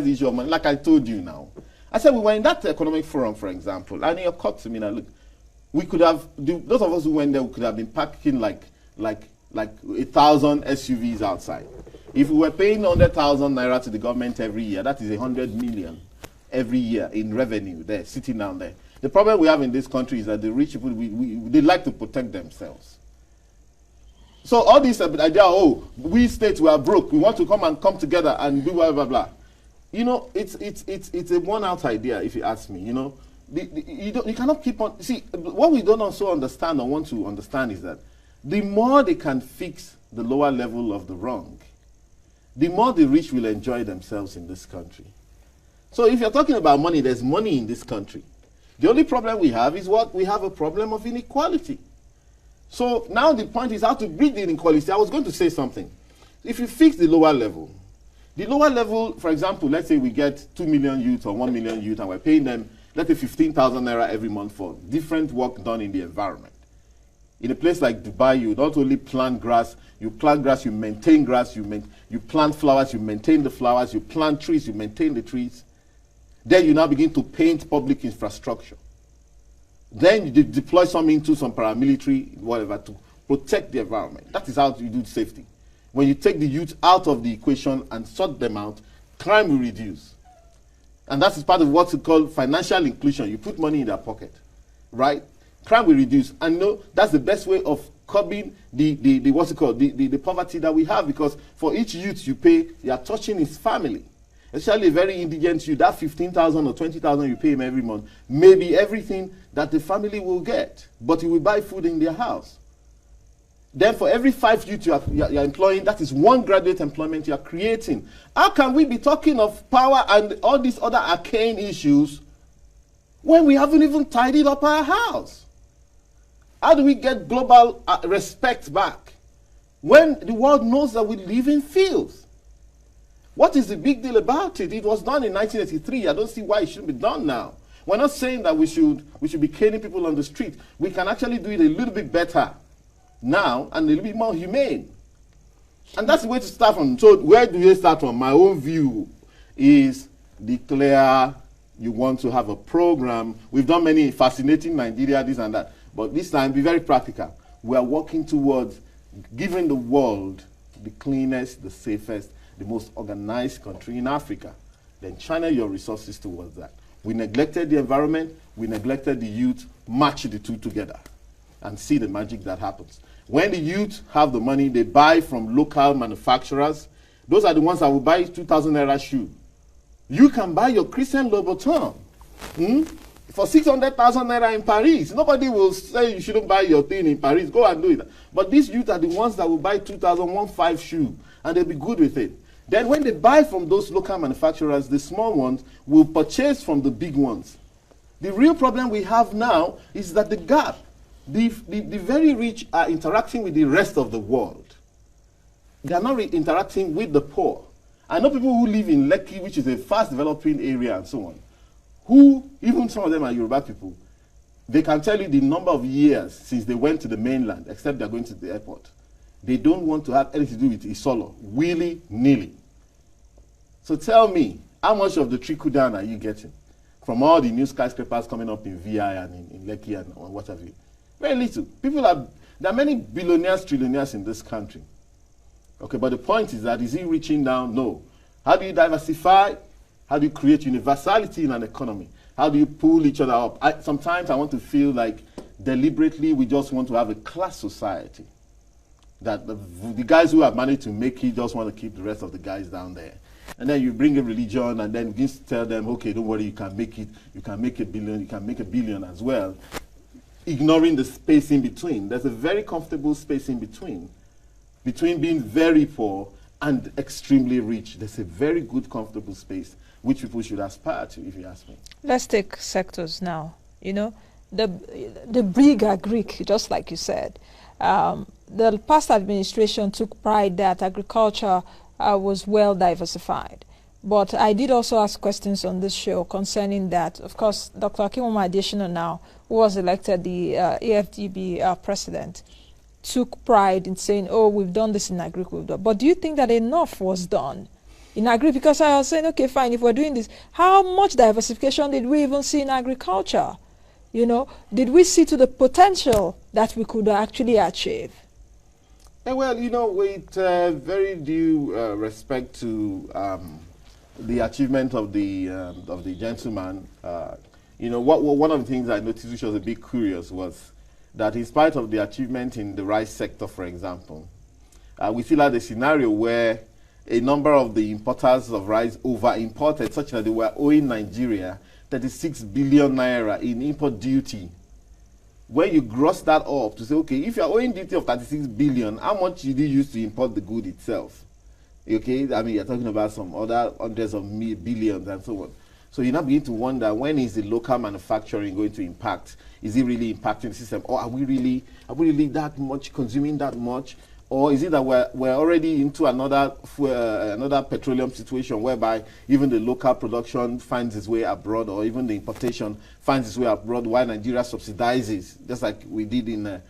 the issue of money, like I told you now. I said we were in that economic forum, for example, and it occurred to me that, look, we could have, those of us who went there, we could have been packing like 1,000 SUVs outside. If we were paying 100,000 naira to the government every year, that is 100 million every year in revenue there, sitting down there. The problem we have in this country is that the rich people, they like to protect themselves. So all this idea, oh, we states, we are broke, we want to come together and do blah, blah, blah. You know, it's a worn-out idea, if you ask me, you know. You cannot keep on, see, what we don't also understand or want to understand is that the more they can fix the lower level of the wrong, the more the rich will enjoy themselves in this country. So if you're talking about money, there's money in this country. The only problem we have is what? We have a problem of inequality. So now the point is how to bridge the inequality. I was going to say something. If you fix the lower level, for example, let's say we get 2 million youth or 1 million youth and we're paying them, let's say 15,000 naira every month for different work done in the environment. In a place like Dubai, you not only plant grass, you maintain grass, you plant flowers, you maintain the flowers, you plant trees, you maintain the trees. Then you now begin to paint public infrastructure. Then you deploy some into some paramilitary, whatever, to protect the environment. That is how you do safety. When you take the youth out of the equation and sort them out, crime will reduce. And that is part of what's called financial inclusion. You put money in their pocket, right? Crime will reduce. And no, that's the best way of curbing the poverty that we have, because for each youth you pay, you are touching his family. Especially a very indigent youth, that 15,000 or 20,000 you pay him every month, maybe everything that the family will get, but he will buy food in their house. Then for every 5 youth you are employing, that is 1 graduate employment you are creating. How can we be talking of power and all these other arcane issues when we haven't even tidied up our house? How do we get global respect back when the world knows that we live in fields? What is the big deal about it? It was done in 1983. I don't see why it shouldn't be done now. We're not saying that we should be caning people on the street. We can actually do it a little bit better now and a little bit more humane. And that's the way to start from. So where do you start from? My own view is declare you want to have a program. We've done many fascinating Nigeria, this and that. But this time, be very practical. We are working towards giving the world the cleanest, the safest, the most organized country in Africa. Then channel your resources towards that. We neglected the environment, we neglected the youth, match the two together and see the magic that happens. When the youth have the money, they buy from local manufacturers. Those are the ones that will buy 2,000 naira shoe. You can buy your Christian Louboutin for 600,000 naira in Paris. Nobody will say you shouldn't buy your thing in Paris. Go and do it. But these youth are the ones that will buy 2,015 shoe and they'll be good with it. Then when they buy from those local manufacturers, the small ones will purchase from the big ones. The real problem we have now is that the gap, the very rich are interacting with the rest of the world. They are not interacting with the poor. I know people who live in Lekki, which is a fast developing area and so on, who, even some of them are Yoruba people, they can tell you the number of years since they went to the mainland, except they're going to the airport. They don't want to have anything to do with Isolo, willy-nilly. So tell me, how much of the trickle down are you getting from all the new skyscrapers coming up in VI and in Lekki and what have you? Very little. There are many billionaires, trillionaires in this country. Okay, but the point is that, is he reaching down? No. How do you diversify? How do you create universality in an economy? How do you pull each other up? Sometimes I want to feel like deliberately we just want to have a class society. That the guys who have managed to make it just want to keep the rest of the guys down there. And then you bring a religion and then begin to tell them, okay, don't worry, you can make it, you can make a billion, you can make a billion as well. Ignoring the space in between. There's a very comfortable space in between being very poor and extremely rich. There's a very good, comfortable space which people should aspire to, if you ask me. Let's take sectors now. You know, the big are Greek, just like you said. The past administration took pride that agriculture was well diversified. But I did also ask questions on this show concerning that. Of course, Dr. Akinwumi Adesina now, who was elected the AFDB president, took pride in saying, oh, we've done this in agriculture. But do you think that enough was done in agri? Because I was saying, okay, fine, if we're doing this, how much diversification did we even see in agriculture? You know, did we see to the potential that we could actually achieve? Well, you know, with very due respect to the achievement of the gentleman, you know, one of the things I noticed which was a bit curious was that in spite of the achievement in the rice sector, for example, we still had a scenario where a number of the importers of rice over-imported such that they were owing Nigeria 36 billion naira in import duty. When you gross that up to say, okay, if you're owing duty of 36 billion, how much did you use to import the good itself? Okay, I mean, you're talking about some other hundreds of billions and so on. So you now begin to wonder, when is the local manufacturing going to impact? Is it really impacting the system? Or are we really that much, consuming that much? Or is it that we're already into another petroleum situation whereby even the local production finds its way abroad, or even the importation finds its way abroad while Nigeria subsidizes, just like we did in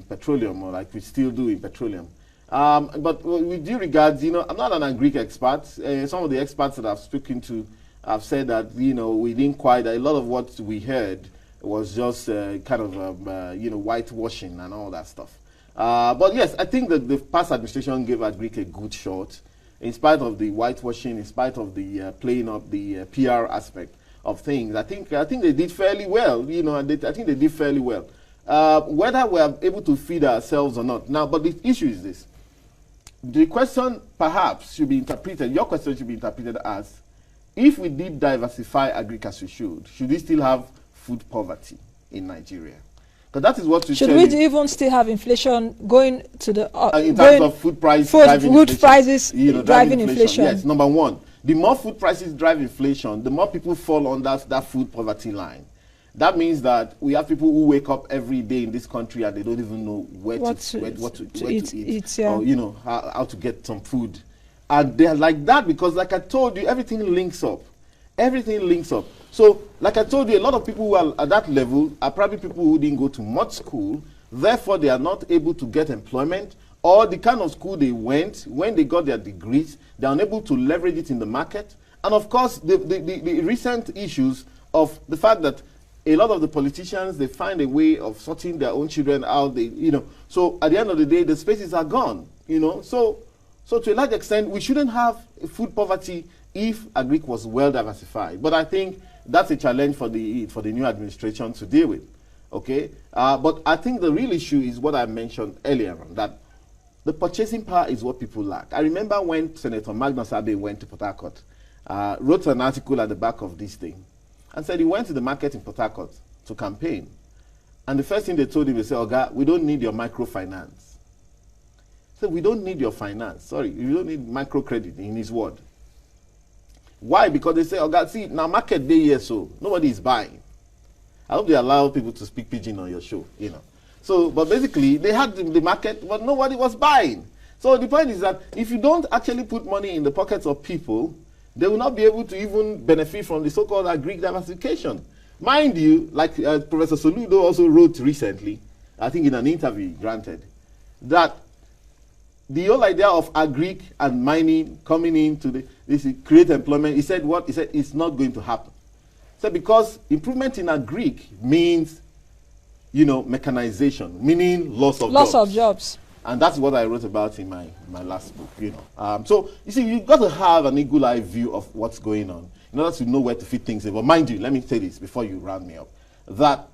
petroleum, or like we still do in petroleum. But with due regards, you know, I'm not an agri expert. Some of the experts that I've spoken to have said that, you know, we didn't quite, a lot of what we heard was just kind of, you know, whitewashing and all that stuff. But yes, I think that the past administration gave agric a good shot, in spite of the whitewashing, in spite of the playing up the PR aspect of things. I think they did fairly well. You know, I think they did fairly well. Whether we are able to feed ourselves or not. Now, but the issue is this: the question perhaps should be interpreted. Your question should be interpreted as, if we did diversify agric as we should we still have food poverty in Nigeria? That is what we should we even still have inflation going to the in terms of food price food prices, you know, driving inflation. Yes, number one, the more food prices drive inflation, the more people fall under that food poverty line. That means that we have people who wake up every day in this country and they don't even know where to eat, or you know, how to get some food, and they're like that because, like I told you, everything links up. Everything links up. So, like I told you, a lot of people who are at that level are probably people who didn't go to much school, therefore they are not able to get employment, or the kind of school they went, when they got their degrees, they are unable to leverage it in the market. And of course, the recent issues of the fact that a lot of the politicians, they find a way of sorting their own children out, you know, so at the end of the day, the spaces are gone, you know. So to a large extent, we shouldn't have food poverty if agric was well diversified. But I think that's a challenge for the new administration to deal with. Okay, but I think the real issue is what I mentioned earlier on, that the purchasing power is what people lack. I remember when Senator Magnus Abe went to Port Harcourt, wrote an article at the back of this thing, and said he went to the market in Port Harcourt to campaign, and the first thing they told him, they said, "Oga, we don't need your microfinance." So we don't need your finance. Sorry, you don't need microcredit, in his word. Why? Because they say, "Oga, see, now market day here, so nobody is buying." I hope they allow people to speak pidgin on your show, you know. So, but basically, they had the market, but nobody was buying. So the point is that if you don't actually put money in the pockets of people, they will not be able to even benefit from the so-called agric diversification. Mind you, like Professor Soludo also wrote recently, I think in an interview, granted, that the whole idea of agric and mining coming into this create employment, he said what? He said it's not going to happen. So because improvement in agric means, you know, mechanization, meaning loss of jobs. And that's what I wrote about in my last book, you know. So you see, you've got to have an eagle-eye view of what's going on in order to know where to fit things in. But mind you, let me say this before you round me up, that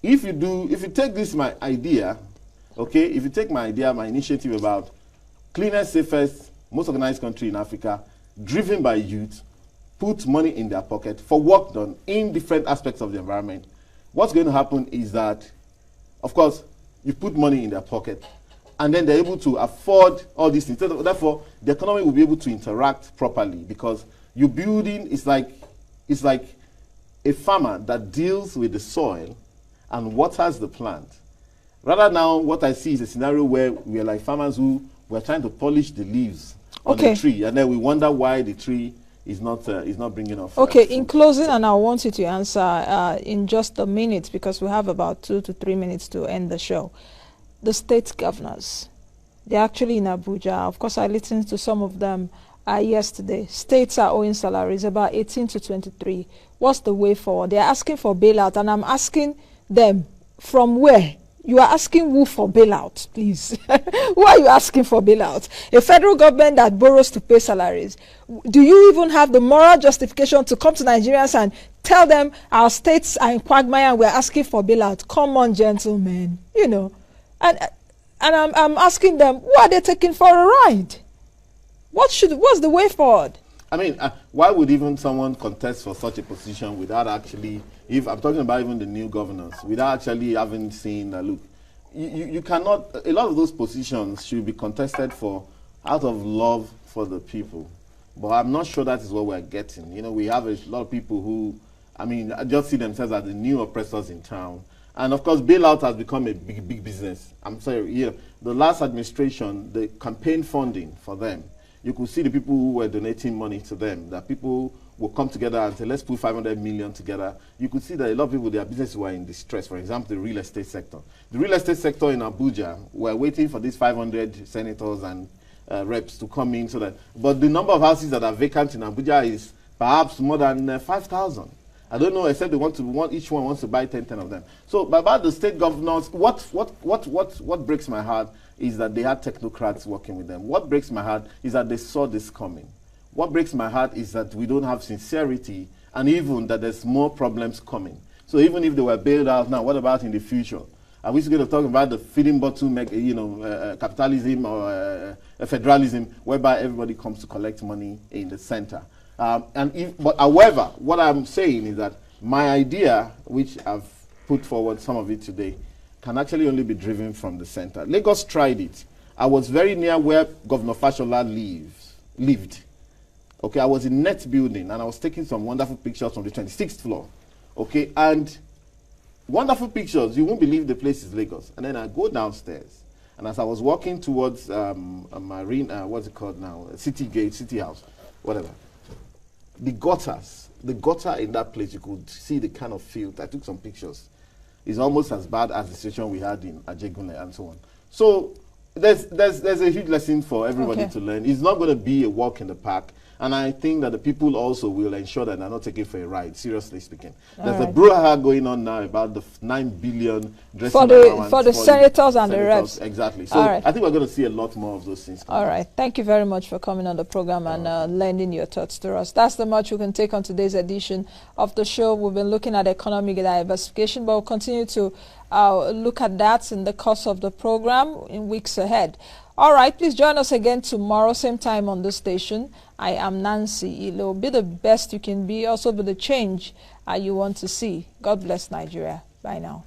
if you take this my idea, okay, if you take my idea, my initiative about cleanest, safest, most organized country in Africa, driven by youth, put money in their pocket for work done in different aspects of the environment, what's going to happen is that, of course, you put money in their pocket, and then they're able to afford all these things. Therefore, the economy will be able to interact properly, because you're building is like a farmer that deals with the soil and waters the plant. Rather now, what I see is a scenario where we are like farmers who were trying to polish the leaves on the tree, and then we wonder why the tree is not bringing off. Okay, in closing, and I want you to answer in just a minute, because we have about 2 to 3 minutes to end the show. The state governors, they're actually in Abuja. Of course, I listened to some of them yesterday. States are owing salaries about 18 to 23. What's the way forward? They're asking for bailout, and I'm asking them, from where? You are asking who for bailout, please? Who are you asking for bailout? A federal government that borrows to pay salaries. Do you even have the moral justification to come to Nigerians and tell them our states are in quagmire and we're asking for bailout? Come on, gentlemen. You know. And I'm asking them, who are they taking for a ride? What's the way forward? I mean, why would even someone contest for such a position without actually, if I'm talking about even the new governors, without actually having seen, look, you cannot, a lot of those positions should be contested for out of love for the people. But I'm not sure that is what we're getting. You know, we have a lot of people who, I mean, just see themselves as the new oppressors in town. And of course, bailout has become a big business. I'm sorry, yeah, the last administration, the campaign funding for them, you could see the people who were donating money to them, that people will come together and say, let's put 500 million together. You could see that a lot of people, their businesses were in distress. For example, the real estate sector. The real estate sector in Abuja were waiting for these 500 senators and reps to come in so that, but the number of houses that are vacant in Abuja is perhaps more than 5,000. I don't know, except each one wants to buy 10 of them. So about the state governors, what breaks my heart is that they had technocrats working with them. What breaks my heart is that they saw this coming. What breaks my heart is that we don't have sincerity, and even that there's more problems coming. So even if they were bailed out now, what about in the future? Are we going to talk about the feeding bottle, capitalism or federalism, whereby everybody comes to collect money in the center? However, what I'm saying is that my idea, which I've put forward some of it today, can actually only be driven from the center. Lagos tried it. I was very near where Governor Fashola lived. Okay, I was in Net Building, and I was taking some wonderful pictures from the 26th floor. Okay, and wonderful pictures. You won't believe the place is Lagos. And then I go downstairs, and as I was walking towards a marine, what's it called now? City Gate, City House, whatever. The gutter in that place, you could see the kind of filth. I took some pictures. It's almost as bad as the situation we had in Ajegunle and so on. So there's a huge lesson for everybody to learn. It's not going to be a walk in the park. And I think that the people also will ensure that they're not taking for a ride, seriously speaking. There's a brouhaha going on now about the 9 billion dressing allowance for the senators and the reps. Exactly. So I think we're going to see a lot more of those things. All right. Thank you very much for coming on the program and lending your thoughts to us. That's the much we can take on today's edition of the show. We've been looking at economic diversification, but we'll continue to look at that in the course of the program in weeks ahead. All right, please join us again tomorrow, same time on this station. I am Nancy Ilo. Be the best you can be, also be the change you want to see. God bless Nigeria. Bye now.